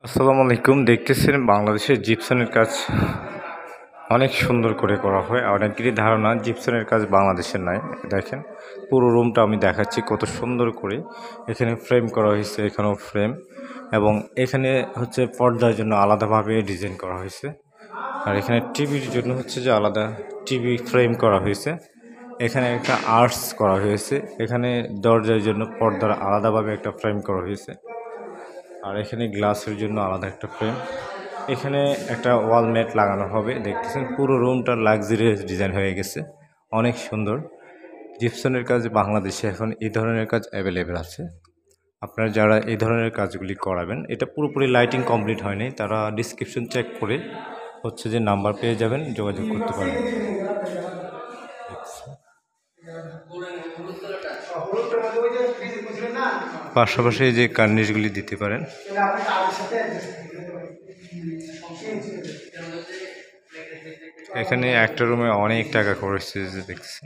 আসসালামু আলাইকুম। দেখতেছেন বাংলাদেশের জিপসানের কাজ অনেক সুন্দর করে করা হয়। অনেকেরই ধারণা জিপসানের কাজ বাংলাদেশের নয়। দেখেন পুরো রুমটা আমি দেখাচ্ছি কত সুন্দর করে এখানে ফ্রেম করা হয়েছে, এখানেও ফ্রেম, এবং এখানে হচ্ছে পর্দার জন্য আলাদাভাবে ডিজাইন করা হয়েছে। আর এখানে টিভির জন্য হচ্ছে যে আলাদা টিভি ফ্রেম করা হয়েছে। এখানে একটা আর্টস করা হয়েছে, এখানে দরজার জন্য পর্দার আলাদাভাবে একটা ফ্রেম করা হয়েছে। আর এখানে গ্লাসের জন্য আলাদা একটা ফ্রেম। এখানে একটা ওয়াল ম্যাট লাগানো হবে। দেখতেছেন পুরো রুমটা লাক্সারিয়াস ডিজাইন হয়ে গেছে, অনেক সুন্দর। জিপসনের কাজ বাংলাদেশে এখন এই ধরনের কাজ অ্যাভেলেবেল আছে। আপনারা যারা এই ধরনের কাজগুলি করাবেন, এটা পুরোপুরি লাইটিং কমপ্লিট হয়নি, তারা ডিসক্রিপশন চেক করে হচ্ছে যে নাম্বার পেয়ে যাবেন, যোগাযোগ করতে পারেন। পাশাপাশি যে কার্নিশগুলি দিতে পারেন। এখানে একটা রুমে অনেক টাকা খরচ হয়েছে দেখছি।